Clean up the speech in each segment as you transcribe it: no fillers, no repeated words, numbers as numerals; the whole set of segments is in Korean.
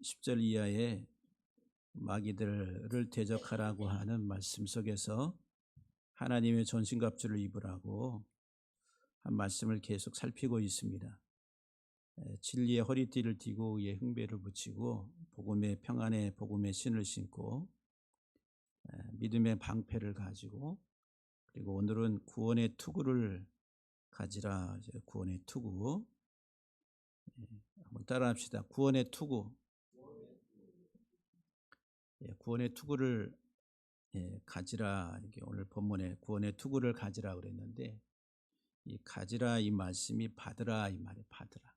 10절 이하의 마귀들을 대적하라고 하는 말씀 속에서 하나님의 전신갑주를 입으라고 한 말씀을 계속 살피고 있습니다. 진리의 허리띠를 띠고 의의 흥배를 붙이고 복음의 평안의 복음의 신을 신고 믿음의 방패를 가지고 그리고 오늘은 구원의 투구를 가지라. 구원의 투구 한번 따라합시다. 구원의 투구. 구원의 투구를 가지라. 이게 오늘 본문에 구원의 투구를 가지라 그랬는데 이 가지라 이 말씀이 받으라 이 말이 받으라.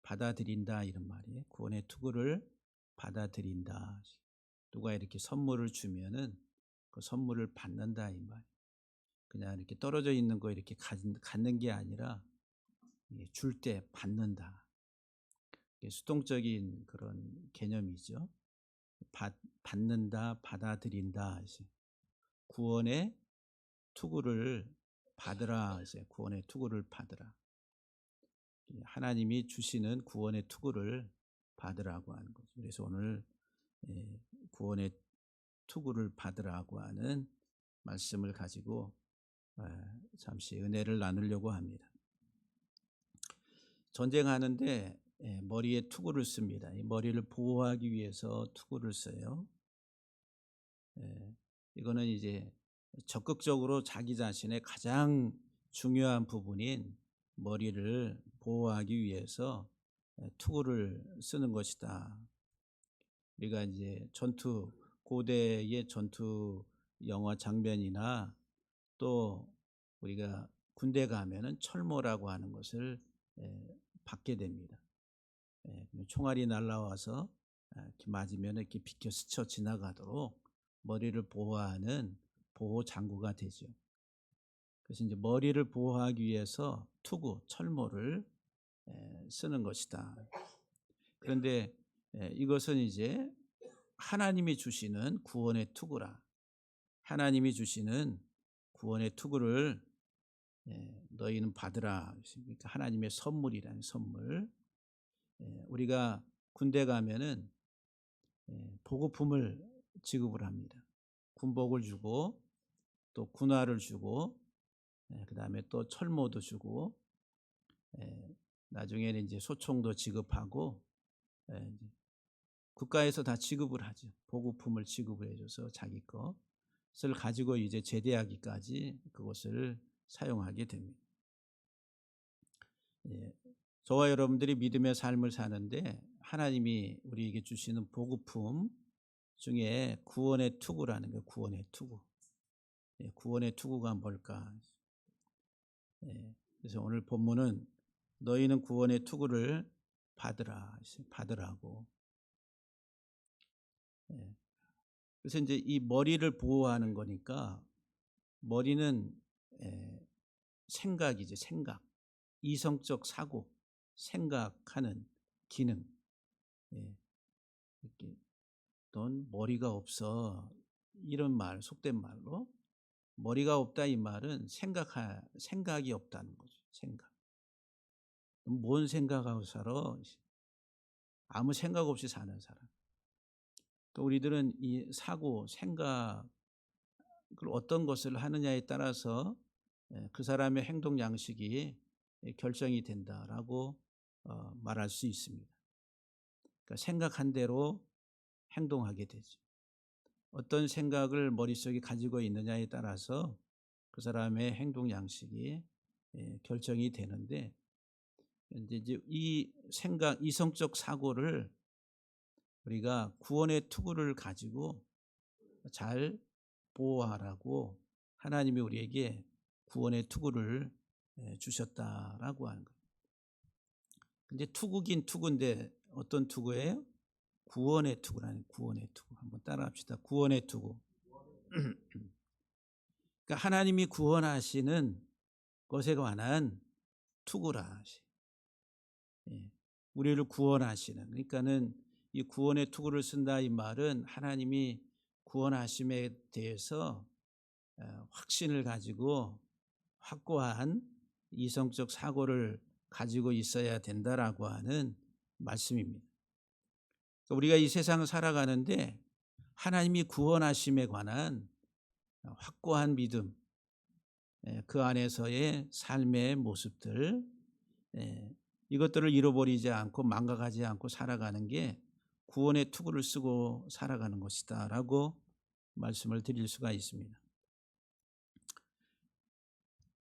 받아들인다 이런 말이에요. 구원의 투구를 받아들인다. 누가 이렇게 선물을 주면은 그 선물을 받는다 이 말. 그냥 이렇게 떨어져 있는 거 이렇게 갖는 게 아니라 줄 때 받는다. 수동적인 그런 개념이죠. 받는다, 받아들인다. 구원의 투구를 받으라. 구원의 투구를 받으라. 하나님이 주시는 구원의 투구를 받으라고 하는 거죠. 그래서 오늘 구원의 투구를 받으라고 하는 말씀을 가지고 잠시 은혜를 나누려고 합니다. 전쟁하는데 머리에 투구를 씁니다. 이 머리를 보호하기 위해서 투구를 써요. 이거는 이제 적극적으로 자기 자신의 가장 중요한 부분인 머리를 보호하기 위해서 투구를 쓰는 것이다. 우리가 이제 고대의 전투 영화 장면이나 또 우리가 군대 가면은 철모라고 하는 것을 받게 됩니다. 총알이 날라와서 이렇게 맞으면 이렇게 비켜 스쳐 지나가도록 머리를 보호하는 보호 장구가 되죠. 그래서 이제 머리를 보호하기 위해서 투구, 철모를 쓰는 것이다. 그런데 이것은 이제 하나님이 주시는 구원의 투구라. 하나님이 주시는 구원의 투구를 너희는 받으라. 그러니까 하나님의 선물이라는 선물. 우리가 군대 가면은 보급품을 지급을 합니다. 군복을 주고 또 군화를 주고 그다음에 또 철모도 주고 나중에는 이제 소총도 지급하고 국가에서 다 지급을 하죠. 보급품을 지급을 해줘서 자기 것을 가지고 이제 제대하기까지 그것을 사용하게 됩니다. 저와 여러분들이 믿음의 삶을 사는데 하나님이 우리에게 주시는 보급품 중에 구원의 투구라는 게 구원의 투구. 구원의 투구가 뭘까? 그래서 오늘 본문은 너희는 구원의 투구를 받으라고. 그래서 이제 이 머리를 보호하는 거니까 머리는 생각이죠. 생각. 이성적 사고, 생각하는 기능. 이렇게 넌 머리가 없어. 이런 말, 속된 말로 머리가 없다 이 말은 생각이 없다는 거죠. 생각. 뭔 생각하고 살아? 아무 생각 없이 사는 사람. 그러니까 우리들은 이 사고, 생각을 어떤 것을 하느냐에 따라서 그 사람의 행동 양식이 결정이 된다라고 말할 수 있습니다. 그러니까 생각한 대로 행동하게 되죠. 어떤 생각을 머릿속에 가지고 있느냐에 따라서 그 사람의 행동 양식이 결정이 되는데 이제 이 생각, 이성적 사고를 우리가 구원의 투구를 가지고 잘 보호하라고 하나님이 우리에게 구원의 투구를 주셨다라고 하는 거예요. 근데 투구긴 투구인데 어떤 투구예요? 구원의 투구라는 구원의 투구. 한번 따라합시다. 구원의 투구. 그러니까 하나님이 구원하시는 것에 관한 투구라. 우리를 구원하시는. 그러니까는 이 구원의 투구를 쓴다 이 말은 하나님이 구원하심에 대해서 확신을 가지고 확고한 이성적 사고를 가지고 있어야 된다라고 하는 말씀입니다. 우리가 이 세상을 살아가는데 하나님이 구원하심에 관한 확고한 믿음, 그 안에서의 삶의 모습들, 이것들을 잃어버리지 않고 망각하지 않고 살아가는 게 구원의 투구를 쓰고 살아가는 것이다라고 말씀을 드릴 수가 있습니다.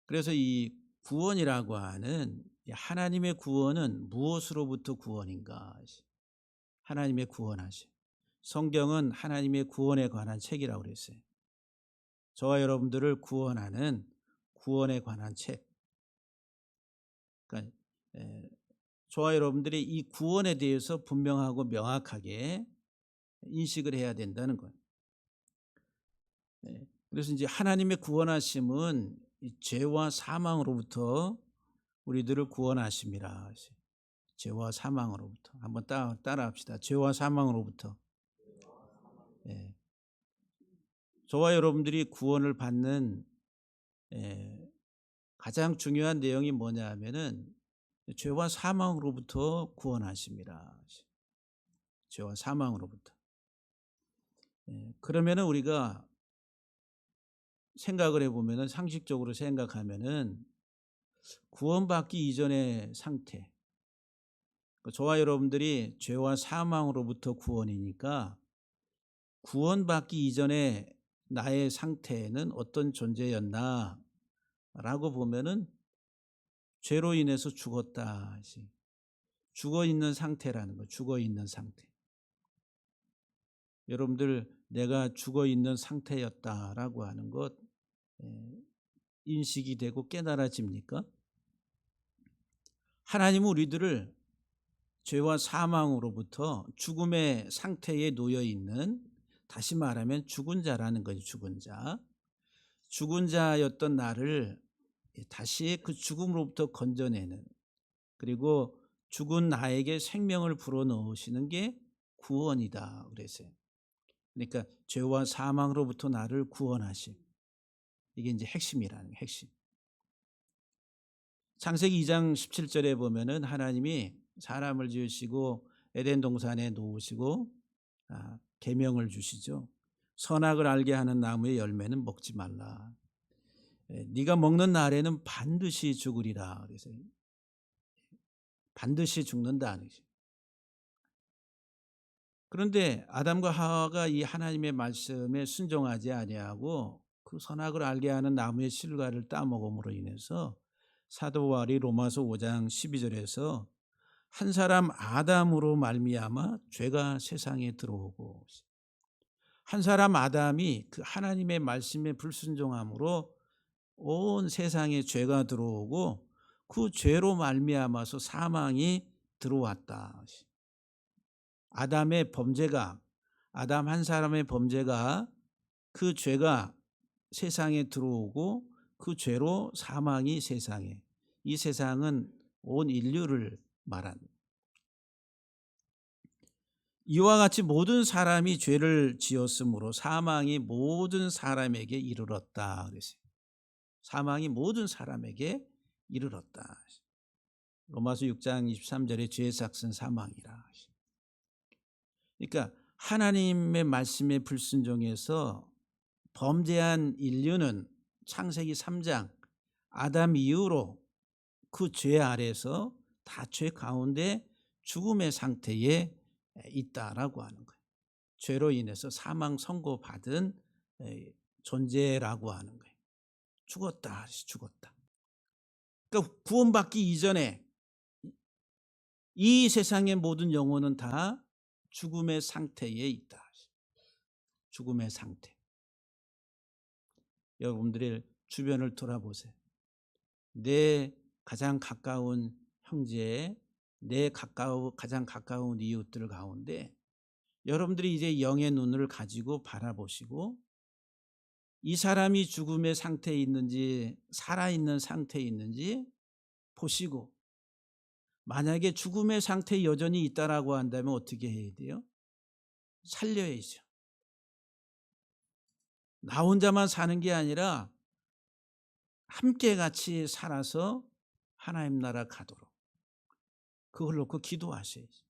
그래서 이 구원이라고 하는 하나님의 구원은 무엇으로부터 구원인가? 하나님의 구원하심. 성경은 하나님의 구원에 관한 책이라고 그랬어요. 저와 여러분들을 구원하는 구원에 관한 책. 그러니까 저와 여러분들이 이 구원에 대해서 분명하고 명확하게 인식을 해야 된다는 거예요. 그래서 이제 하나님의 구원하심은 이 죄와 사망으로부터 우리들을 구원하심이라. 죄와 사망으로부터. 한번 따라합시다. 죄와 사망으로부터. 예. 저와 여러분들이 구원을 받는 가장 중요한 내용이 뭐냐 하면은 죄와 사망으로부터 구원하심이라. 죄와 사망으로부터. 그러면은 우리가 생각을 해보면은 상식적으로 생각하면은 구원받기 이전의 상태, 저와 여러분들이 죄와 사망으로부터 구원이니까 구원받기 이전에 나의 상태는 어떤 존재였나 라고 보면은 죄로 인해서 죽었다. 죽어 있는 상태라는 거, 죽어 있는 상태. 여러분들 내가 죽어 있는 상태였다라고 하는 것 인식이 되고 깨달아집니까? 하나님은 우리들을 죄와 사망으로부터 죽음의 상태에 놓여 있는, 다시 말하면 죽은 자라는 거죠. 죽은 자. 죽은 자였던 나를 다시 그 죽음으로부터 건져내는, 그리고 죽은 나에게 생명을 불어넣으시는 게 구원이다 그랬어요. 그러니까 죄와 사망으로부터 나를 구원하심. 이게 이제 핵심이라는 거예요. 핵심. 창세기 2장 17절에 보면은 하나님이 사람을 지으시고 에덴 동산에 놓으시고 계명을 주시죠. 선악을 알게 하는 나무의 열매는 먹지 말라. 네가 먹는 날에는 반드시 죽으리라. 그래서 반드시 죽는다. 그런데 아담과 하와가 이 하나님의 말씀에 순종하지 아니하고 그 선악을 알게 하는 나무의 실과를 따먹음으로 인해서 사도 바울이 로마서 5장 12절에서 한 사람 아담으로 말미암아 죄가 세상에 들어오고, 한 사람 아담이 그 하나님의 말씀에 불순종함으로 온 세상에 죄가 들어오고 그 죄로 말미암아서 사망이 들어왔다. 아담의 범죄가, 아담 한 사람의 범죄가, 그 죄가 세상에 들어오고 그 죄로 사망이 세상에, 이 세상은 온 인류를 말한, 이와 같이 모든 사람이 죄를 지었으므로 사망이 모든 사람에게 이르렀다 그랬어요. 사망이 모든 사람에게 이르렀다. 로마서 6장 23절에 죄의 삭은 사망이라. 그러니까 하나님의 말씀에 불순종해서 범죄한 인류는 창세기 3장 아담 이후로 그 죄 아래서 다 죄 가운데 죽음의 상태에 있다라고 하는 거예요. 죄로 인해서 사망 선고받은 존재라고 하는 거예요. 죽었다. 죽었다. 그러니까 구원받기 이전에 이 세상의 모든 영혼은 다 죽음의 상태에 있다. 죽음의 상태. 여러분들의 주변을 돌아보세요. 내 가장 가까운 형제, 내 가장 가까운 이웃들 가운데 여러분들이 이제 영의 눈을 가지고 바라보시고 이 사람이 죽음의 상태에 있는지 살아있는 상태에 있는지 보시고, 만약에 죽음의 상태에 여전히 있다라고 한다면 어떻게 해야 돼요? 살려야죠. 나 혼자만 사는 게 아니라 함께 같이 살아서 하나님 나라 가도록 그걸 놓고 기도하셔야죠.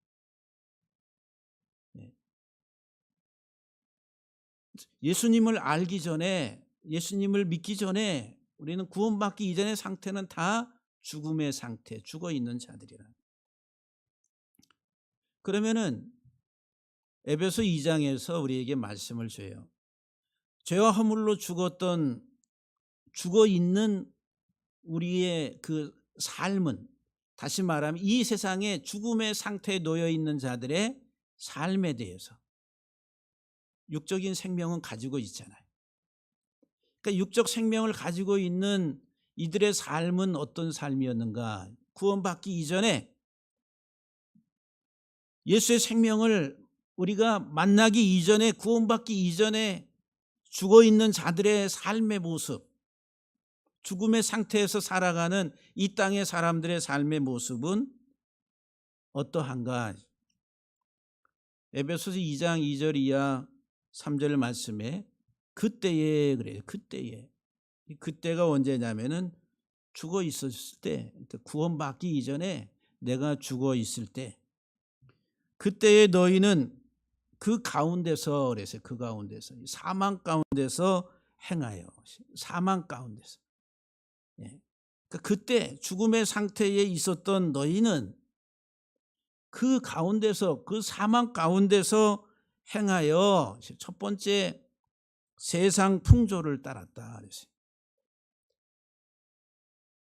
예. 예수님을 알기 전에, 예수님을 믿기 전에 우리는 구원받기 이전의 상태는 다 죽음의 상태, 죽어 있는 자들이라. 그러면은 에베소 2장에서 우리에게 말씀을 줘요. 죄와 허물로 죽었던, 죽어 있는 우리의 그 삶은, 다시 말하면 이 세상에 죽음의 상태에 놓여 있는 자들의 삶에 대해서, 육적인 생명은 가지고 있잖아요. 그러니까 육적 생명을 가지고 있는 이들의 삶은 어떤 삶이었는가? 구원받기 이전에 예수의 생명을 우리가 만나기 이전에, 구원받기 이전에 죽어 있는 자들의 삶의 모습, 죽음의 상태에서 살아가는 이 땅의 사람들의 삶의 모습은 어떠한가? 에베소서 2장 2절 이하 3절 말씀에 그때에 그래요. 그때에. 그때가 언제냐면은 죽어 있었을 때, 구원받기 이전에 내가 죽어 있을 때, 그때에 너희는 그 가운데서, 그래서 그 가운데서, 사망 가운데서 행하여, 사망 가운데서. 예. 그때 죽음의 상태에 있었던 너희는 그 가운데서, 그 사망 가운데서 행하여 첫 번째 세상 풍조를 따랐다. 그랬어요.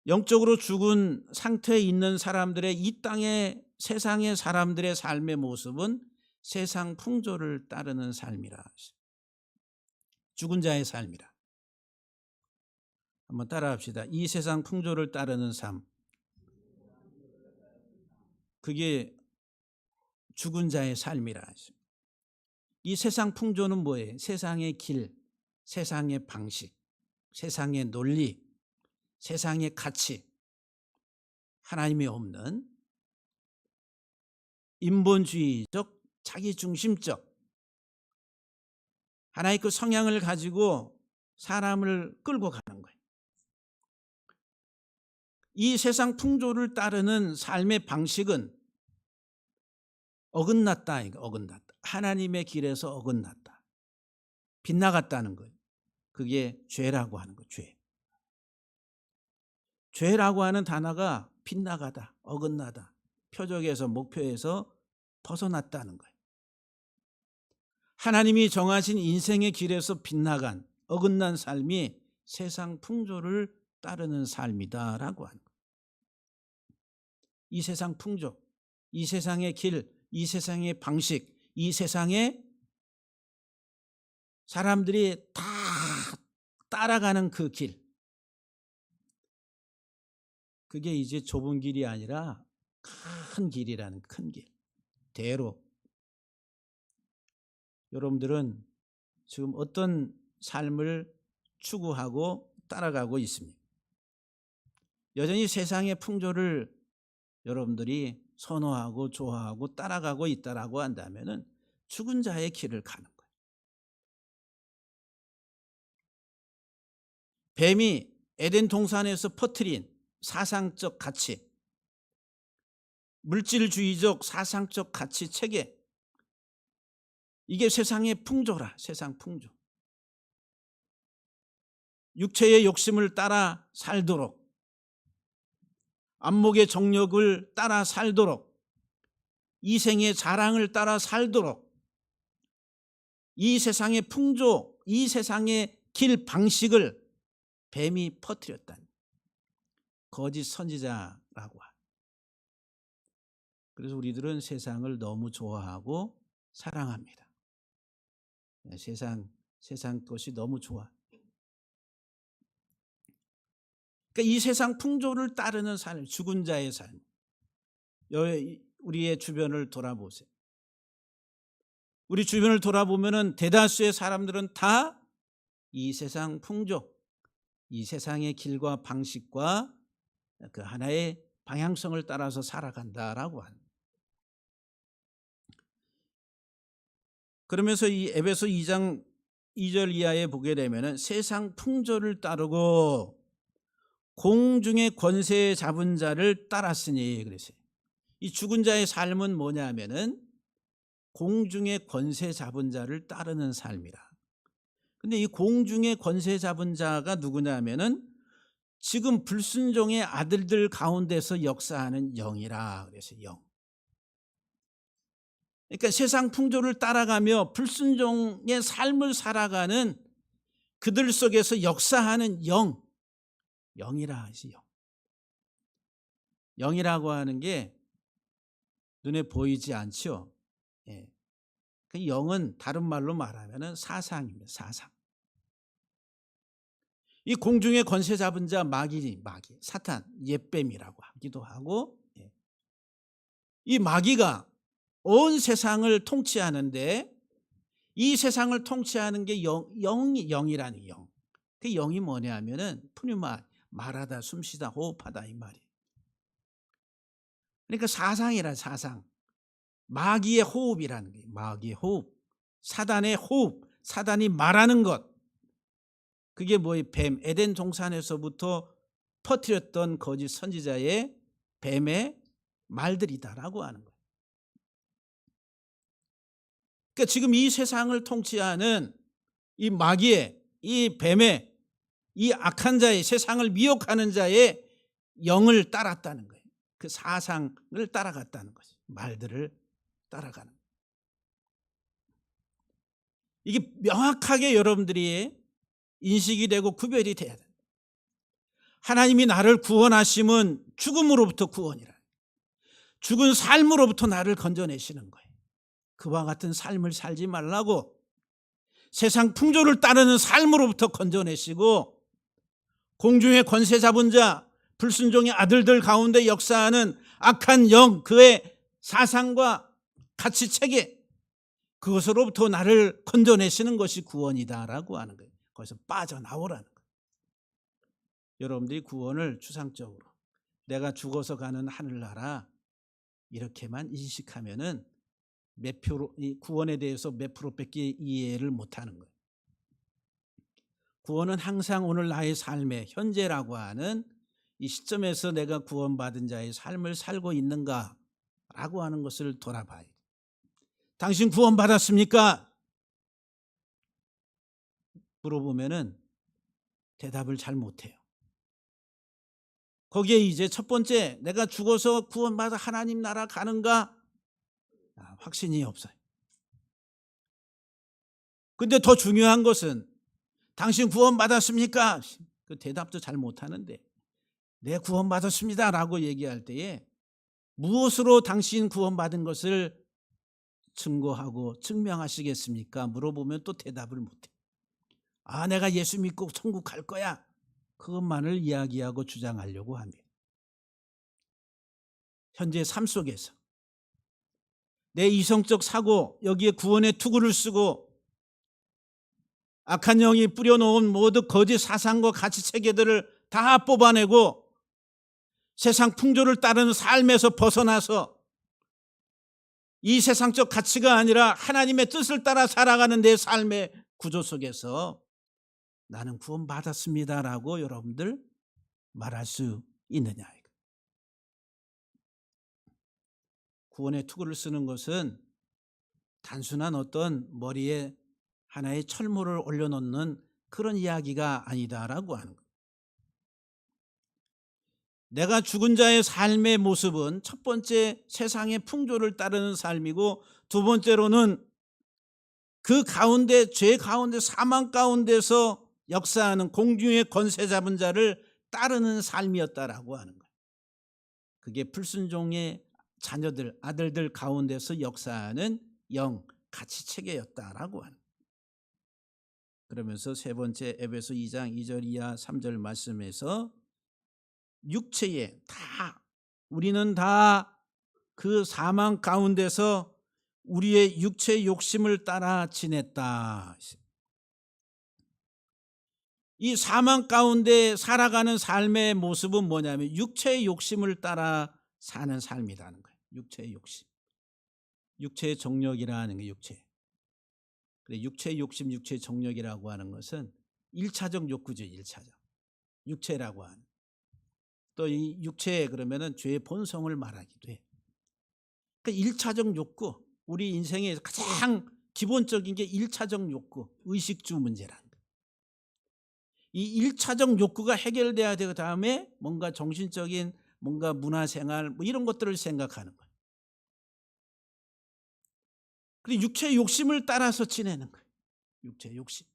영적으로 죽은 상태에 있는 사람들의, 이 땅의 세상의 사람들의 삶의 모습은 세상 풍조를 따르는 삶이라. 죽은 자의 삶이라. 한번 따라합시다. 이 세상 풍조를 따르는 삶. 그게 죽은 자의 삶이라. 이 세상 풍조는 뭐예요? 세상의 길, 세상의 방식, 세상의 논리, 세상의 가치, 하나님이 없는 인본주의적, 자기중심적 하나의 그 성향을 가지고 사람을 끌고 가는 거예요. 이 세상 풍조를 따르는 삶의 방식은 어긋났다. 어긋났다. 하나님의 길에서 어긋났다. 빗나갔다는 거예요. 그게 죄라고 하는 거예요. 죄. 죄라고 하는 단어가 빗나가다, 어긋나다, 표적에서, 목표에서 벗어났다는 거예요. 하나님이 정하신 인생의 길에서 빗나간, 어긋난 삶이 세상 풍조를 따르는 삶이다라고 하는 거예요. 이 세상 풍조, 이 세상의 길, 이 세상의 방식, 이 세상에 사람들이 다 따라가는 그 길, 그게 이제 좁은 길이 아니라 큰 길이라는, 큰 길, 대로. 여러분들은 지금 어떤 삶을 추구하고 따라가고 있습니까? 여전히 세상의 풍조를 여러분들이 선호하고 좋아하고 따라가고 있다라고 한다면은 죽은 자의 길을 가는 거예요. 뱀이 에덴 동산에서 퍼뜨린 사상적 가치, 물질주의적 사상적 가치 체계, 이게 세상의 풍조라. 세상 풍조. 육체의 욕심을 따라 살도록, 안목의 정욕을 따라 살도록, 이생의 자랑을 따라 살도록, 이 세상의 풍조, 이 세상의 길 방식을 뱀이 퍼뜨렸다는 거짓 선지자라고 합니다. 그래서 우리들은 세상을 너무 좋아하고 사랑합니다. 세상 것이 너무 좋아. 그러니까 이 세상 풍조를 따르는 삶, 죽은 자의 삶. 우리의 주변을 돌아보세요. 우리 주변을 돌아보면은 대다수의 사람들은 다 이 세상 풍조, 이 세상의 길과 방식과 그 하나의 방향성을 따라서 살아간다라고 합니다. 그러면서 이 에베소 2장 2절 이하에 보게 되면은 세상 풍조를 따르고 공중의 권세 잡은 자를 따랐으니 그랬어요. 이 죽은 자의 삶은 뭐냐면은 공중의 권세 잡은 자를 따르는 삶이라. 근데 이 공중의 권세 잡은 자가 누구냐면은 지금 불순종의 아들들 가운데서 역사하는 영이라. 그래서 영. 그러니까 세상 풍조를 따라가며 불순종의 삶을 살아가는 그들 속에서 역사하는 영. 영이라 하지, 영. 영이라고 하는 게 눈에 보이지 않죠. 예. 그 영은 다른 말로 말하면 사상입니다. 사상. 이 공중의 권세 잡은 자 마귀, 사탄, 옛뱀이라고 하기도 하고, 예. 이 마귀가 온 세상을 통치하는데 이 세상을 통치하는 게 영이라는 영. 그 영이 뭐냐 하면은 푸뉴마, 말하다, 숨쉬다, 호흡하다 이 말이에요. 그러니까 사상이라. 사상. 마귀의 호흡이라는 게 마귀의 호흡. 사단의 호흡. 사단이 말하는 것. 그게 뭐예요? 뱀. 에덴 동산에서부터 퍼뜨렸던 거짓 선지자의 뱀의 말들이다라고 하는 거예요. 그러니까 지금 이 세상을 통치하는 이 마귀의, 이 뱀의, 이 악한 자의, 세상을 미혹하는 자의 영을 따랐다는 거예요. 그 사상을 따라갔다는 거죠. 말들을 따라가는 거예요. 이게 명확하게 여러분들이 인식이 되고 구별이 돼야 돼요. 하나님이 나를 구원하심은 죽음으로부터 구원이라. 죽은 삶으로부터 나를 건져내시는 거예요. 그와 같은 삶을 살지 말라고 세상 풍조를 따르는 삶으로부터 건져내시고 공중의 권세 잡은 자, 불순종의 아들들 가운데 역사하는 악한 영, 그의 사상과 가치 체계, 그것으로부터 나를 건져내시는 것이 구원이다라고 하는 거예요. 거기서 빠져나오라는 거예요. 여러분들이 구원을 추상적으로 내가 죽어서 가는 하늘나라 이렇게만 인식하면은 몇 프로, 이 구원에 대해서 몇 프로밖에 이해를 못하는 거예요. 구원은 항상 오늘 나의 삶의 현재라고 하는 이 시점에서 내가 구원받은 자의 삶을 살고 있는가라고 하는 것을 돌아봐야 돼요. 당신 구원받았습니까? 물어보면은 대답을 잘 못해요. 거기에 이제 첫 번째, 내가 죽어서 구원받아 하나님 나라 가는가? 확신이 없어요. 근데 더 중요한 것은 당신 구원받았습니까? 그 대답도 잘 못하는데 네, 구원받았습니다 라고 얘기할 때에 무엇으로 당신 구원받은 것을 증거하고 증명하시겠습니까? 물어보면 또 대답을 못해. 내가 예수 믿고 천국 갈 거야. 그것만을 이야기하고 주장하려고 합니다. 현재 삶 속에서 내 이성적 사고, 여기에 구원의 투구를 쓰고 악한 영이 뿌려놓은 모든 거짓 사상과 가치 체계들을 다 뽑아내고 세상 풍조를 따르는 삶에서 벗어나서 이 세상적 가치가 아니라 하나님의 뜻을 따라 살아가는 내 삶의 구조 속에서 나는 구원받았습니다라고 여러분들 말할 수 있느냐. 구원의 투구를 쓰는 것은 단순한 어떤 머리에 하나의 철모를 올려놓는 그런 이야기가 아니다라고 하는 거예요. 내가 죽은 자의 삶의 모습은 첫 번째 세상의 풍조를 따르는 삶이고 두 번째로는 그 가운데 죄 가운데 사망 가운데서 역사하는 공중의 권세 잡은 자를 따르는 삶이었다라고 하는 거예요. 그게 불순종의 자녀들, 아들들 가운데서 역사하는 영, 가치 체계였다라고 하는 거예요. 그러면서 세 번째 에베소 2장 2절 이하 3절 말씀에서 육체에 우리는 다 그 사망 가운데서 우리의 육체의 욕심을 따라 지냈다. 이 사망 가운데 살아가는 삶의 모습은 뭐냐면 육체의 욕심을 따라 사는 삶이라는 거예요. 육체의 욕심. 육체의 정욕이라는 게 육체. 그래, 육체의 욕심, 육체의 정욕이라고 하는 것은 1차적 욕구죠. 1차적. 육체라고 하는. 또 이 육체에 그러면은 죄의 본성을 말하기도 해. 그러니까 1차적 욕구, 우리 인생의 가장 기본적인 게 1차적 욕구, 의식주 문제라는 거예요. 이 1차적 욕구가 해결돼야 되고 다음에 뭔가 정신적인 뭔가 문화생활 뭐 이런 것들을 생각하는 거예요. 그리고 육체의 욕심을 따라서 지내는 거예요. 육체의 욕심.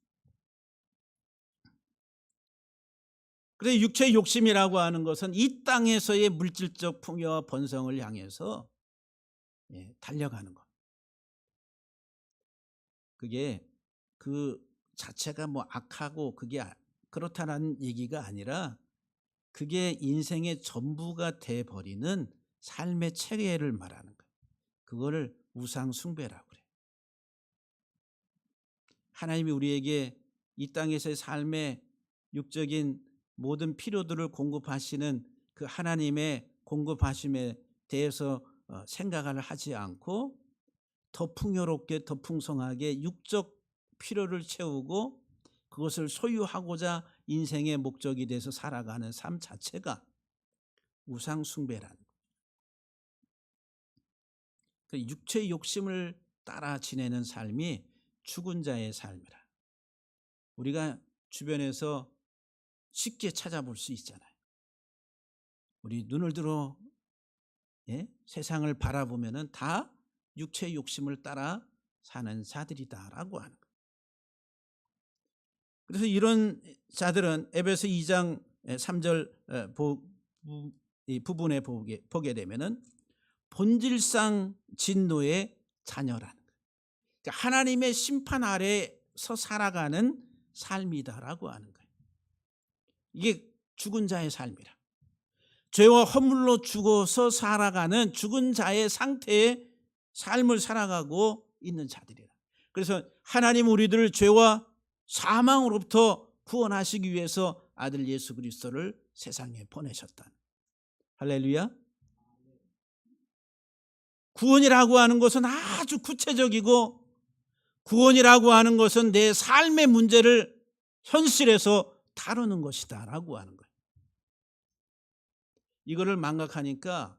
그래서 육체의 욕심이라고 하는 것은 이 땅에서의 물질적 풍요와 번성을 향해서 달려가는 것. 그게 그 자체가 뭐 악하고 그게 그렇다는 얘기가 아니라 그게 인생의 전부가 돼버리는 삶의 체계를 말하는 거예요. 그거를 우상 숭배라고 그래요. 하나님이 우리에게 이 땅에서의 삶의 육적인 모든 필요들을 공급하시는 그 하나님의 공급하심에 대해서 생각을 하지 않고 더 풍요롭게 더 풍성하게 육적 필요를 채우고 그것을 소유하고자 인생의 목적이 돼서 살아가는 삶 자체가 우상 숭배라는 거예요. 그 육체의 욕심을 따라 지내는 삶이 죽은 자의 삶이라. 우리가 주변에서 쉽게 찾아볼 수 있잖아요. 우리 눈을 들어 세상을 바라보면은 다 육체의 욕심을 따라 사는 자들이다라고 하는 거예요. 그래서 이런 자들은 에베소 2장 3절 이 부분에 보게 되면은 본질상 진노의 자녀라는 거예요. 그러니까 하나님의 심판 아래서 살아가는 삶이다라고 하는 거예요. 이게 죽은 자의 삶이라. 죄와 허물로 죽어서 살아가는 죽은 자의 상태의 삶을 살아가고 있는 자들이라. 그래서 하나님 우리들을 죄와 사망으로부터 구원하시기 위해서 아들 예수 그리스도를 세상에 보내셨다. 할렐루야. 구원이라고 하는 것은 아주 구체적이고 구원이라고 하는 것은 내 삶의 문제를 현실에서 다루는 것이다 라고 하는 거예요. 이거를 망각하니까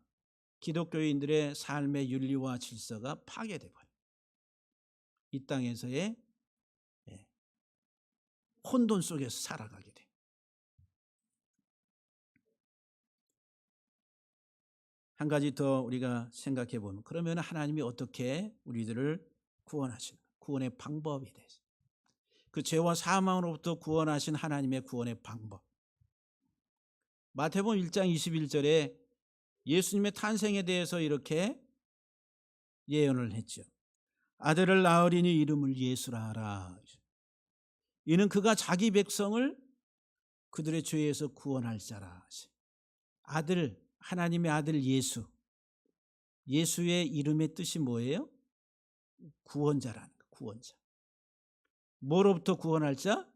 기독교인들의 삶의 윤리와 질서가 파괴돼 버려요. 이 땅에서의 혼돈 속에서 살아가게 돼요. 한 가지 더 우리가 생각해 보면 그러면 하나님이 어떻게 우리들을 구원하시는가? 구원의 방법에 대해서. 그 죄와 사망으로부터 구원하신 하나님의 구원의 방법. 마태복음 1장 21절에 예수님의 탄생에 대해서 이렇게 예언을 했죠. 아들을 낳으리니 이름을 예수라 하라. 이는 그가 자기 백성을 그들의 죄에서 구원할 자라. 아들, 하나님의 아들 예수. 예수의 이름의 뜻이 뭐예요? 구원자라는 거, 구원자. 뭐로부터 구원할 자?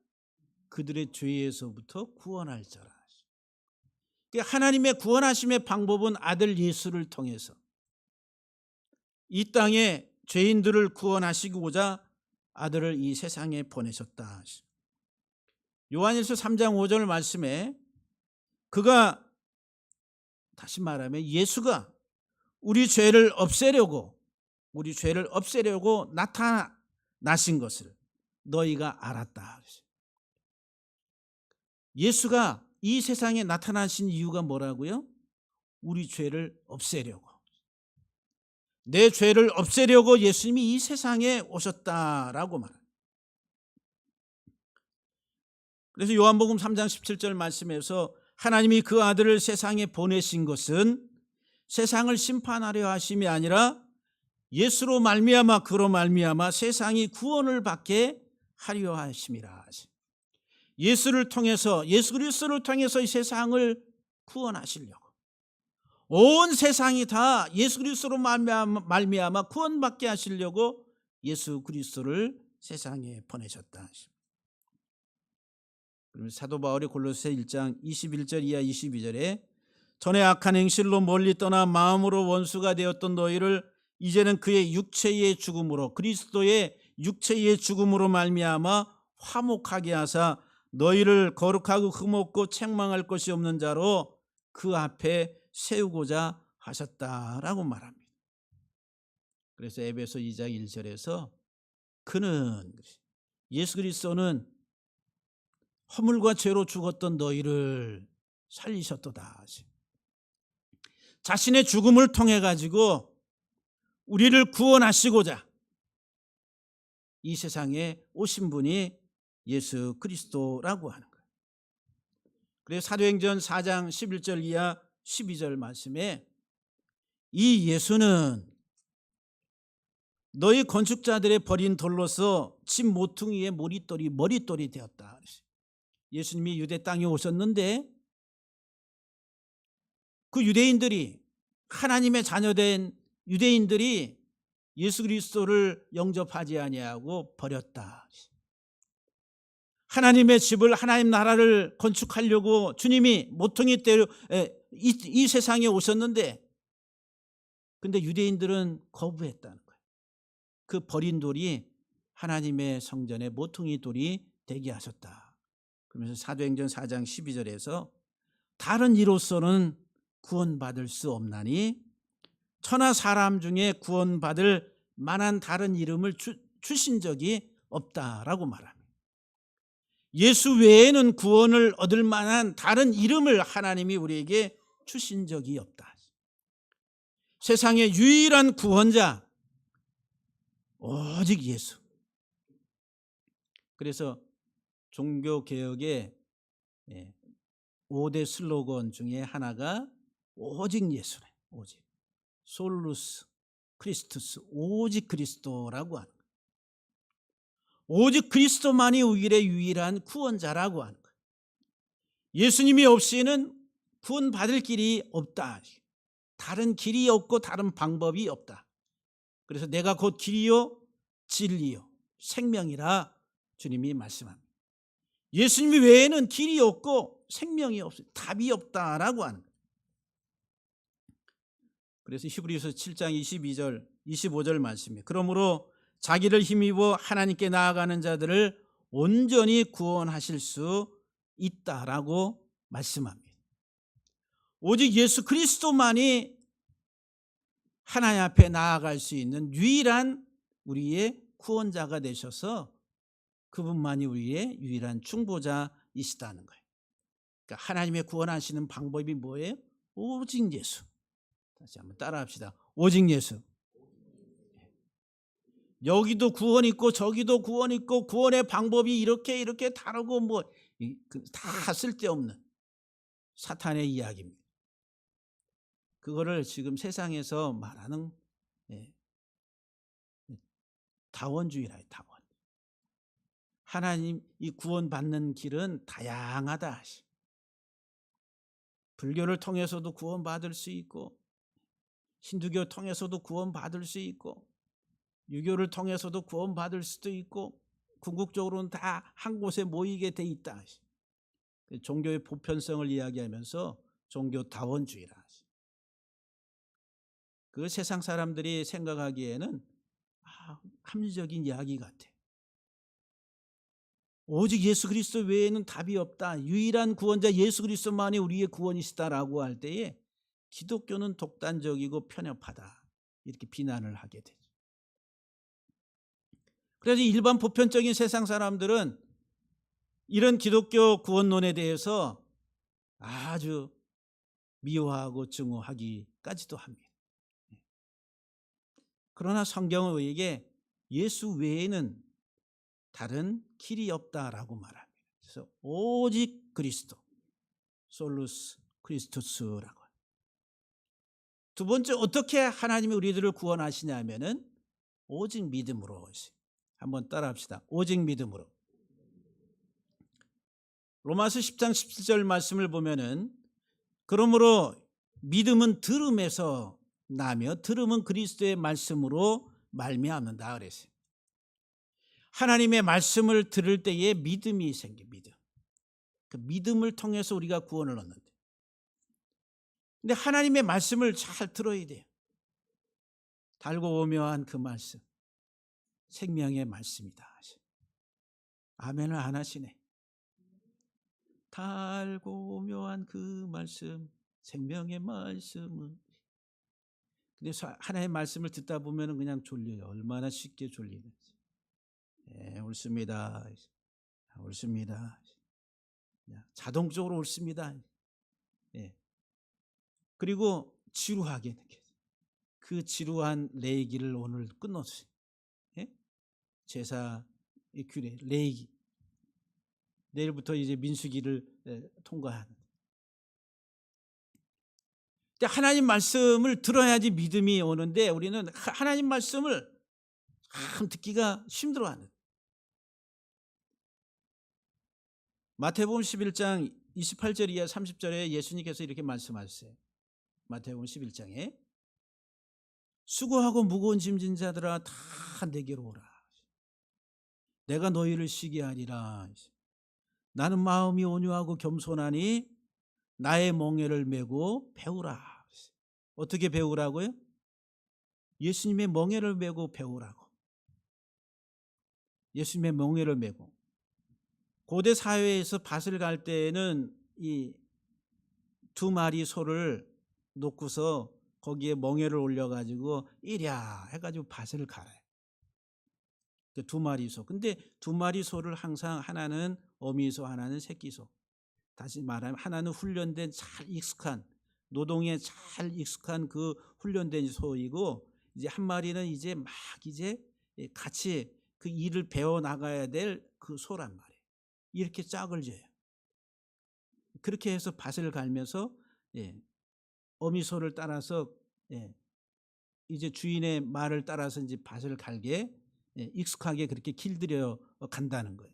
그들의 죄에서부터 구원할 자라. 하나님의 구원하심의 방법은 아들 예수를 통해서 이 땅에 죄인들을 구원하시고자 아들을 이 세상에 보내셨다. 요한일서 3장 5절 말씀에 그가 다시 말하면 예수가 우리 죄를 없애려고 나타나신 것을 너희가 알았다. 예수가 이 세상에 나타나신 이유가 뭐라고요? 우리 죄를 없애려고. 내 죄를 없애려고 예수님이 이 세상에 오셨다라고 말합니다. 그래서 요한복음 3장 17절 말씀에서 하나님이 그 아들을 세상에 보내신 것은 세상을 심판하려 하심이 아니라 예수로 말미암아 그로 말미암아 세상이 구원을 받게 하려 하심이라. 예수를 통해서 예수 그리스도를 통해서 이 세상을 구원하시려고 온 세상이 다 예수 그리스도로 말미암아 구원받게 하시려고 예수 그리스도를 세상에 보내셨다. 그리고 사도 바울이 골로새 1장 21절 이하 22절에 전에 악한 행실로 멀리 떠나 마음으로 원수가 되었던 너희를 이제는 그의 육체의 죽음으로 그리스도의 육체의 죽음으로 말미암아 화목하게 하사 너희를 거룩하고 흠없고 책망할 것이 없는 자로 그 앞에 세우고자 하셨다라고 말합니다. 그래서 에베소 2장 1절에서 그는 예수 그리스도는 허물과 죄로 죽었던 너희를 살리셨도다. 자신의 죽음을 통해 가지고 우리를 구원하시고자 이 세상에 오신 분이 예수 그리스도라고 하는 거예요. 그래서 사도행전 4장 11절 이하 12절 말씀에 이 예수는 너희 건축자들의 버린 돌로서 집 모퉁이의 머릿돌이 되었다. 예수님이 유대 땅에 오셨는데 그 유대인들이 하나님의 자녀된 유대인들이 예수 그리스도를 영접하지 아니하고 버렸다. 하나님의 집을 하나님 나라를 건축하려고 주님이 모퉁이 때로 이 세상에 오셨는데 근데 유대인들은 거부했다는 거예요. 그 버린 돌이 하나님의 성전의 모퉁이 돌이 되게 하셨다. 그러면서 사도행전 4장 12절에서 다른 이로서는 구원받을 수 없나니 천하 사람 중에 구원받을 만한 다른 이름을 주신 적이 없다라고 말합니다. 예수 외에는 구원을 얻을 만한 다른 이름을 하나님이 우리에게 주신 적이 없다. 세상의 유일한 구원자 오직 예수. 그래서 종교개혁의 5대 슬로건 중에 하나가 오직 예수래. 오직. 솔루스 크리스투스. 오직 그리스도라고 하는 거예요. 오직 그리스도만이 우리의 유일한 구원자라고 하는 거예요. 예수님이 없이는 구원받을 길이 없다. 다른 길이 없고 다른 방법이 없다. 그래서 내가 곧 길이요 진리요 생명이라 주님이 말씀합니다. 예수님 외에는 길이 없고 생명이 없어요. 답이 없다라고 하는 거예요. 그래서 히브리서 7장 22절 25절 말씀이에요. 그러므로 자기를 힘입어 하나님께 나아가는 자들을 온전히 구원하실 수 있다라고 말씀합니다. 오직 예수 그리스도만이 하나님 앞에 나아갈 수 있는 유일한 우리의 구원자가 되셔서 그분만이 우리의 유일한 중보자이시다는 거예요. 그러니까 하나님의 구원하시는 방법이 뭐예요? 오직 예수. 다시 한번 따라합시다. 오직 예수. 여기도 구원 있고 저기도 구원 있고 구원의 방법이 이렇게 다르고 뭐 다 쓸데없는 사탄의 이야기입니다. 그거를 지금 세상에서 말하는 다원주의라 해요. 다원. 하나님 이 구원받는 길은 다양하다. 불교를 통해서도 구원받을 수 있고 힌두교 통해서도 구원받을 수 있고 유교를 통해서도 구원받을 수도 있고 궁극적으로는 다 한 곳에 모이게 돼 있다. 종교의 보편성을 이야기하면서 종교 다원주의라. 그 세상 사람들이 생각하기에는 합리적인 이야기 같아. 오직 예수 그리스도 외에는 답이 없다. 유일한 구원자 예수 그리스도만이 우리의 구원이시다라고 할 때에 기독교는 독단적이고 편협하다. 이렇게 비난을 하게 되죠. 그래서 일반 보편적인 세상 사람들은 이런 기독교 구원론에 대해서 아주 미워하고 증오하기까지도 합니다. 그러나 성경은 우리에게 예수 외에는 다른 길이 없다라고 말합니다. 그래서 오직 그리스도, 솔루스 크리스투스라고. 두 번째 어떻게 하나님이 우리들을 구원하시냐 하면은 오직 믿음으로. 한번 따라합시다. 오직 믿음으로. 로마서 10장 17절 말씀을 보면은 그러므로 믿음은 들음에서 나며 들음은 그리스도의 말씀으로 말미암는다 그랬어요. 하나님의 말씀을 들을 때에 믿음이 생겨. 믿음. 그 믿음을 통해서 우리가 구원을 얻는데. 근데 하나님의 말씀을 잘 들어야 돼요. 달고 오묘한 그 말씀. 생명의 말씀이다. 아멘을 안 하시네. 달고 오묘한 그 말씀, 생명의 말씀은 근데 하나님의 말씀을 듣다 보면은 그냥 졸려요. 얼마나 쉽게 졸리는지. 예, 옳습니다. 옳습니다. 그냥 자동적으로 옳습니다. 예. 그리고 지루하게 느껴져요. 그 지루한 레이기를 오늘 끊었어요. 예? 제사 규례 레이기. 내일부터 이제 민수기를 통과하는. 근데 하나님 말씀을 들어야지 믿음이 오는데 우리는 하나님 말씀을 참 듣기가 힘들어하는. 마태복음 11장 28절 이하 30절에 예수님께서 이렇게 말씀하셨어요. 마태복음 11장에 수고하고 무거운 짐진 자들아 다 내게로 오라. 내가 너희를 쉬게 하리라. 나는 마음이 온유하고 겸손하니 나의 멍에를 메고 배우라. 어떻게 배우라고요? 예수님의 멍에를 메고 배우라고. 예수님의 멍에를 메고. 고대 사회에서 밭을 갈 때에는 이 2마리 소를 놓고서 거기에 멍에를 올려가지고 이랴 해가지고 밭을 갈아요. 2마리 소. 근데 2마리 소를 항상 하나는 어미소, 하나는 새끼소. 다시 말하면 하나는 훈련된 잘 익숙한 노동에 잘 익숙한 그 훈련된 소이고 이제 한 마리는 이제 막 이제 같이 그 일을 배워 나가야 될 그 소란 말이에요. 이렇게 짝을 져요. 그렇게 해서 밭을 갈면서 어미소를 따라서 이제 주인의 말을 따라서 이제 밭을 갈게 익숙하게 그렇게 길들여 간다는 거예요.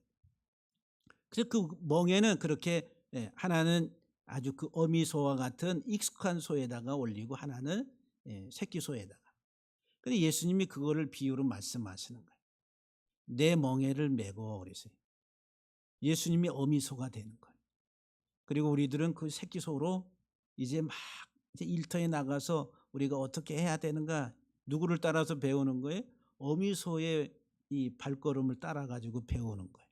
그래서 그 멍에는 그렇게 하나는 아주 그 어미소와 같은 익숙한 소에다가 올리고 하나는 새끼소에다가. 근데 예수님이 그거를 비유로 말씀하시는 거예요. 내 멍에를 메고 그랬어요. 예수님이 어미소가 되는 거예요. 그리고 우리들은 그 새끼소로 이제 막 이제 일터에 나가서 우리가 어떻게 해야 되는가, 누구를 따라서 배우는 거예요? 어미소의 이 발걸음을 따라 가지고 배우는 거예요.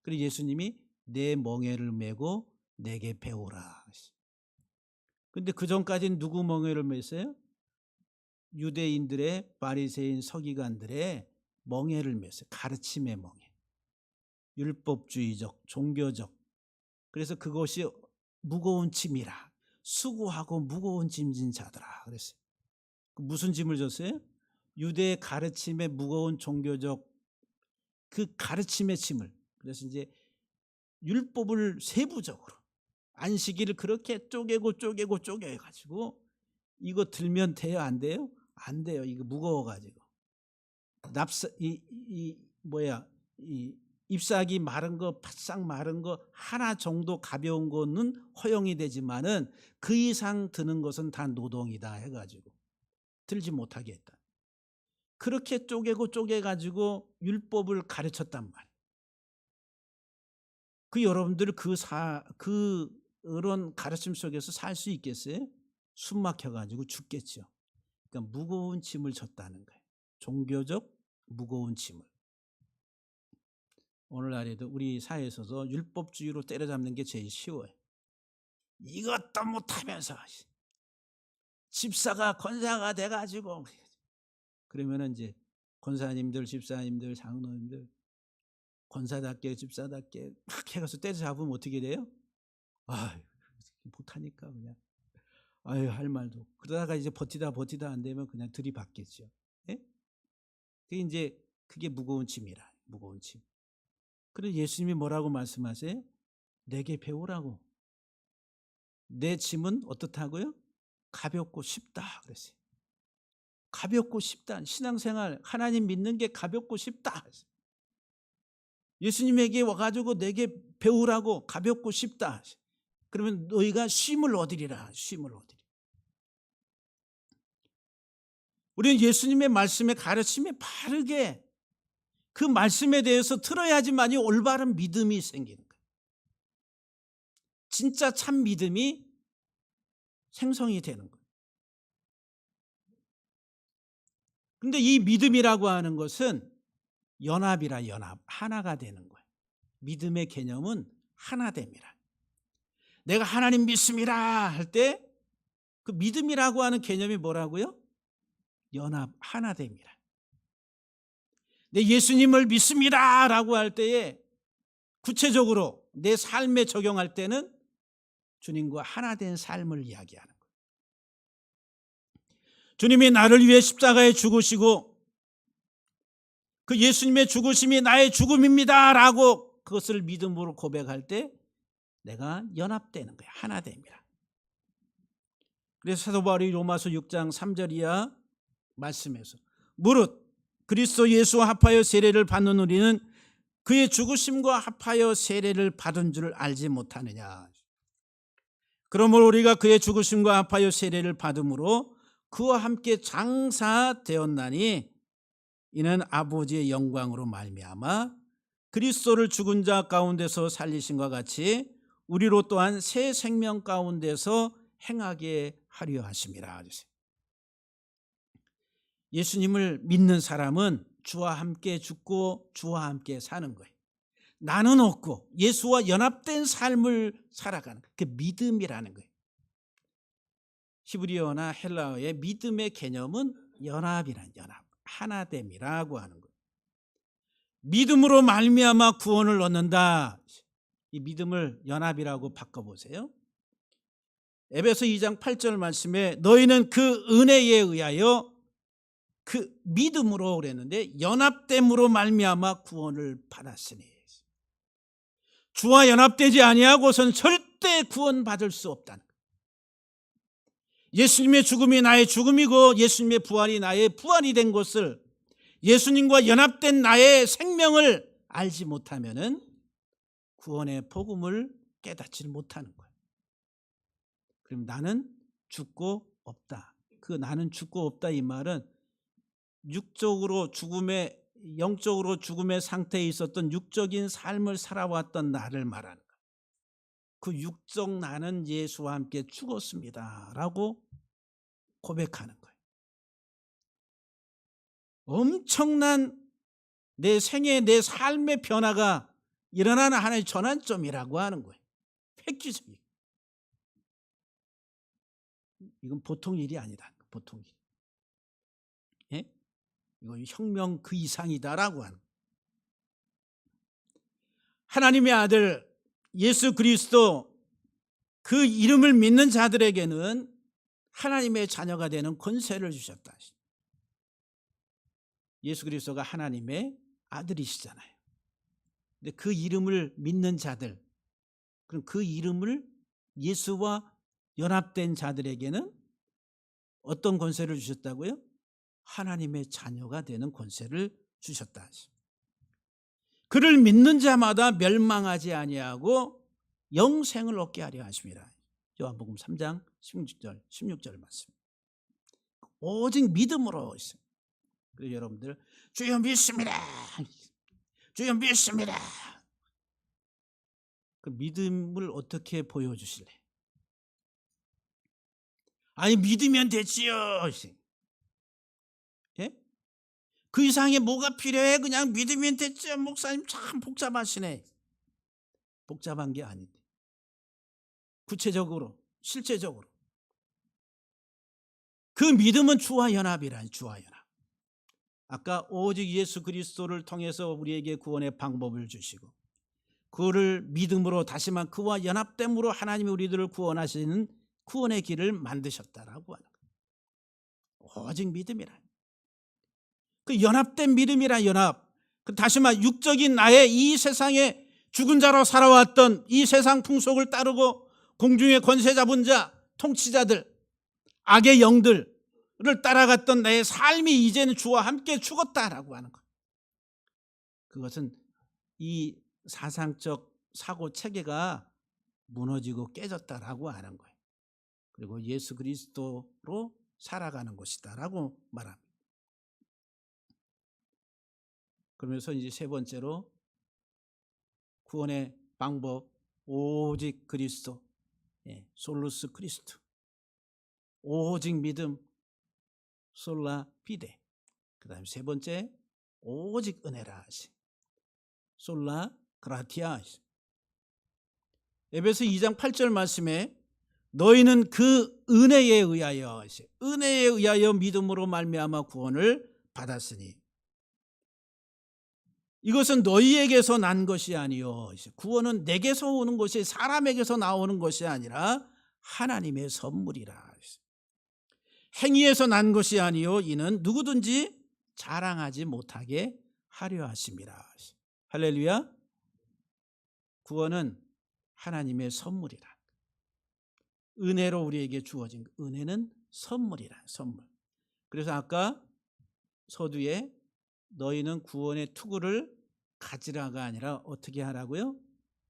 그리고 예수님이 내 멍에를 메고 내게 배우라. 근데 그 전까지는 누구 멍에를 맸어요? 유대인들의 바리새인 서기관들의 멍에를 맸어요. 가르침의 멍에. 율법주의적, 종교적. 그래서 그것이 무거운 짐이라. 수고하고 무거운 짐진 자들아 그랬어요. 무슨 짐을 줬어요? 유대 가르침의 무거운 종교적 그 가르침의 짐을. 그래서 이제 율법을 세부적으로 안식일을 그렇게 쪼개고 쪼개가지고 이거 들면 돼요, 안 돼요? 안 돼요. 이거 무거워가지고 잎사귀 마른 거, 바싹 마른 거 하나 정도 가벼운 거는 허용이 되지만은 그 이상 드는 것은 다 노동이다 해가지고 들지 못하게 했다. 그렇게 쪼개가지고 율법을 가르쳤단 말이에요. 그 여러분들 그런 가르침 속에서 살 수 있겠어요? 숨 막혀가지고 죽겠죠. 그러니까 무거운 짐을 졌다는 거예요. 종교적 무거운 짐을. 오늘날에도 우리 사회에서도 율법주의로 때려잡는 게 제일 쉬워요. 이것도 못하면서 집사가 권사가 돼가지고 그러면은 이제 권사님들, 집사님들, 장로님들 권사답게 집사답게 막 해가서 때려잡으면 어떻게 돼요? 아, 못하니까 그냥 아유 할 말도. 그러다가 이제 버티다 안 되면 그냥 들이받겠죠. 예? 그게 이제 그게 무거운 짐이라. 무거운 짐. 그래서 예수님이 뭐라고 말씀하세요? 내게 배우라고. 내 짐은 어떻다고요? 가볍고 쉽다 그랬어요. 가볍고 쉽다. 신앙생활 하나님 믿는 게 가볍고 쉽다. 예수님에게 와가지고 내게 배우라고 가볍고 쉽다. 그러면 너희가 쉼을 얻으리라. 쉼을 얻으리라. 우리는 예수님의 말씀에 가르침에 바르게 그 말씀에 대해서 들어야지만이 올바른 믿음이 생기는 거예요. 진짜 참 믿음이 생성이 되는 거예요. 그런데 이 믿음이라고 하는 것은 연합이라 연합, 하나가 되는 거예요. 믿음의 개념은 하나됨이라. 내가 하나님 믿습니다 할 때 그 믿음이라고 하는 개념이 뭐라고요? 연합, 하나됨이라. 내 예수님을 믿습니다 라고 할 때에 구체적으로 내 삶에 적용할 때는 주님과 하나된 삶을 이야기하는 거예요. 주님이 나를 위해 십자가에 죽으시고 그 예수님의 죽으심이 나의 죽음입니다 라고 그것을 믿음으로 고백할 때 내가 연합되는 거야. 하나됨이라. 그래서 사도 바울이 로마서 6장 3절 이하 말씀에서 무릇 그리스도 예수와 합하여 세례를 받는 우리는 그의 죽으심과 합하여 세례를 받은 줄 알지 못하느냐. 그러므로 우리가 그의 죽으심과 합하여 세례를 받음으로 그와 함께 장사되었나니 이는 아버지의 영광으로 말미암아 그리스도를 죽은 자 가운데서 살리신과 같이 우리로 또한 새 생명 가운데서 행하게 하려 하심이라. 예수님을 믿는 사람은 주와 함께 죽고 주와 함께 사는 거예요. 나는 없고 예수와 연합된 삶을 살아가는 그 믿음이라는 거예요. 히브리어나 헬라어의 믿음의 개념은 연합이란 연합, 하나됨이라고 하는 거예요. 믿음으로 말미암아 구원을 얻는다. 이 믿음을 연합이라고 바꿔보세요. 에베소 2장 8절 말씀에 너희는 그 은혜에 의하여 그 믿음으로 그랬는데 연합됨으로 말미암아 구원을 받았으니 주와 연합되지 아니하고선 절대 구원받을 수 없다는 거예요. 예수님의 죽음이 나의 죽음이고 예수님의 부활이 나의 부활이 된 것을 예수님과 연합된 나의 생명을 알지 못하면은 구원의 복음을 깨닫지 못하는 거예요. 그럼 나는 죽고 없다. 그 나는 죽고 없다 이 말은 육적으로 죽음의 영적으로 죽음의 상태에 있었던 육적인 삶을 살아왔던 나를 말하는 거예요. 그 육적 나는 예수와 함께 죽었습니다 라고 고백하는 거예요. 엄청난 내 생애 내 삶의 변화가 일어나는 하나의 전환점이라고 하는 거예요. 획기적이에요. 이건 보통 일이 아니다. 보통 일. 예? 이건 혁명 그 이상이다라고 하는 거예요. 하나님의 아들 예수 그리스도 그 이름을 믿는 자들에게는 하나님의 자녀가 되는 권세를 주셨다. 예수 그리스도가 하나님의 아들이시잖아요. 근데 그 이름을 믿는 자들, 그럼 그 이름을 예수와 연합된 자들에게는 어떤 권세를 주셨다고요? 하나님의 자녀가 되는 권세를 주셨다. 그를 믿는 자마다 멸망하지 아니하고 영생을 얻게 하려 하심이라. 요한복음 3장 16절 말씀. 오직 믿음으로 있어요. 그리고 여러분들 주여 믿습니다. 주여 믿습니다. 그 믿음을 어떻게 보여주실래? 아니 믿으면 되지요. 예? 그 이상에 뭐가 필요해? 그냥 믿으면 됐죠. 목사님 참 복잡하시네. 복잡한 게 아닌데 구체적으로 실제적으로 그 믿음은 주와 연합이라니. 주와 연합. 아까 오직 예수 그리스도를 통해서 우리에게 구원의 방법을 주시고 그를 믿음으로 다시만 그와 연합됨으로 하나님이 우리들을 구원하시는 구원의 길을 만드셨다라고 하는 거예요. 오직 믿음이라. 그 연합된 믿음이란 연합. 그 다시마 육적인 나의 이 세상에 죽은 자로 살아왔던 이 세상 풍속을 따르고 공중의 권세 잡은 자, 통치자들, 악의 영들을 따라갔던 나의 삶이 이제는 주와 함께 죽었다라고 하는 거예요. 그것은 이 사상적 사고 체계가 무너지고 깨졌다라고 하는 거예요. 그리고 예수 그리스도로 살아가는 것이다라고 말합니다. 그러면서 이제 세 번째로 구원의 방법 오직 그리스도, 솔루스 크리스토, 오직 믿음, 솔라 피데. 그 다음에 세 번째 오직 은혜라 하시, 솔라 그라티아 하시. 에베소 2장 8절 말씀에 너희는 그 은혜에 의하여 믿음으로 말미암아 구원을 받았으니 이것은 너희에게서 난 것이 아니요 구원은 내게서 오는 것이 사람에게서 나오는 것이 아니라 하나님의 선물이라. 행위에서 난 것이 아니요 이는 누구든지 자랑하지 못하게 하려 하심이라. 할렐루야. 구원은 하나님의 선물이라. 은혜로 우리에게 주어진 은혜는 선물이라. 선물. 그래서 아까 서두에 너희는 구원의 투구를 가지라가 아니라 어떻게 하라고요?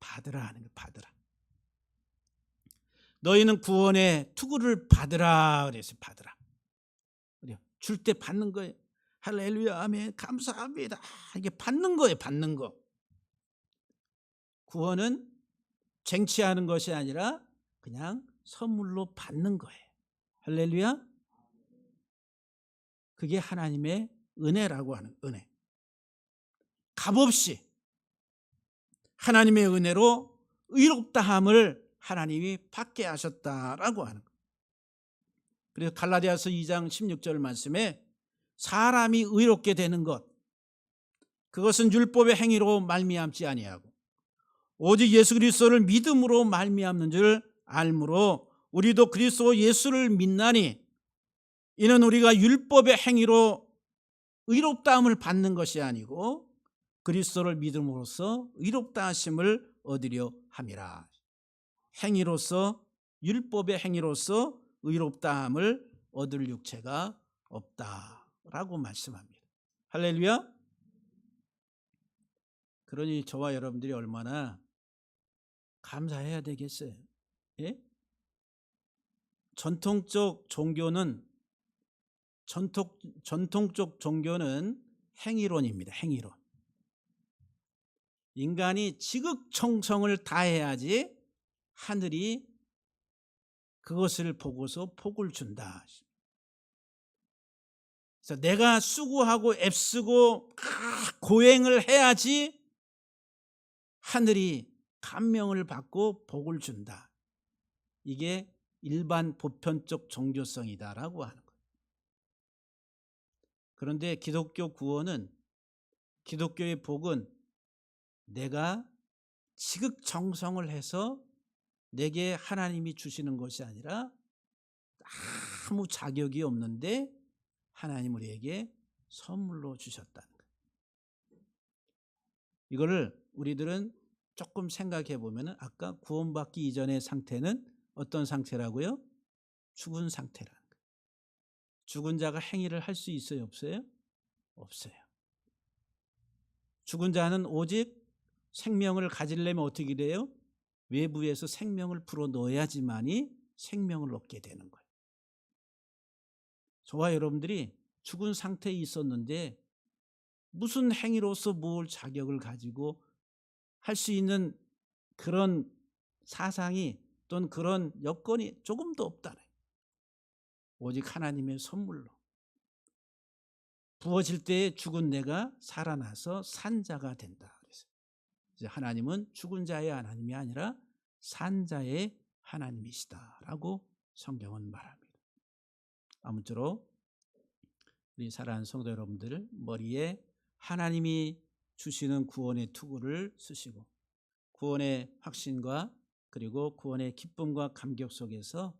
받으라 하는 거예요. 받으라. 너희는 구원의 투구를 받으라 그래서 받으라. 줄 때 받는 거예요. 할렐루야 아멘 감사합니다. 이게 받는 거예요. 받는 거. 구원은 쟁취하는 것이 아니라 그냥 선물로 받는 거예요. 할렐루야. 그게 하나님의 은혜라고 하는 은혜. 값없이 하나님의 은혜로 의롭다함을 하나님이 받게 하셨다라고 하는 거예요. 그래서 갈라디아서 2장 16절 말씀에 사람이 의롭게 되는 것 그것은 율법의 행위로 말미암지 아니하고 오직 예수 그리스도를 믿음으로 말미암는 줄 알므로 우리도 그리스도 예수를 믿나니 이는 우리가 율법의 행위로 의롭다함을 받는 것이 아니고 그리스도를 믿음으로써 의롭다 하심을 얻으려 함이라. 행위로서 율법의 행위로서 의롭다함을 얻을 육체가 없다라고 말씀합니다. 할렐루야. 그러니 저와 여러분들이 얼마나 감사해야 되겠어요. 예? 전통적 종교는 행위론입니다. 행위론. 인간이 지극정성을 다해야지 하늘이 그것을 보고서 복을 준다. 그래서 내가 수고하고 애쓰고 고행을 해야지 하늘이 감명을 받고 복을 준다. 이게 일반 보편적 종교성이다라고 하는 거예요. 그런데 기독교 구원은 기독교의 복은 내가 지극정성을 해서 내게 하나님이 주시는 것이 아니라 아무 자격이 없는데 하나님 우리에게 선물로 주셨다는 거예요. 이거를 우리들은 조금 생각해 보면 아까 구원받기 이전의 상태는 어떤 상태라고요? 죽은 상태라는 거예요. 죽은 자가 행위를 할 수 있어요? 없어요? 없어요. 죽은 자는 오직 생명을 가지려면 어떻게 돼요? 외부에서 생명을 불어넣어야지만이 생명을 얻게 되는 거예요. 저와 여러분들이 죽은 상태에 있었는데 무슨 행위로서 뭘 자격을 가지고 할 수 있는 그런 사상이 또는 그런 여건이 조금도 없다네. 오직 하나님의 선물로 부어질 때에 죽은 내가 살아나서 산 자가 된다. 그래서 이제 하나님은 죽은 자의 하나님이 아니라 산 자의 하나님이시다라고 성경은 말합니다. 아무쪼록 우리 사랑하는 성도 여러분들 머리에 하나님이 주시는 구원의 투구를 쓰시고 구원의 확신과 그리고 구원의 기쁨과 감격 속에서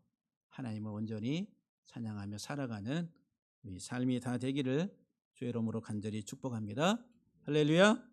하나님을 온전히 찬양하며 살아가는 우리 삶이 다 되기를 주의 이름으로 간절히 축복합니다. 할렐루야.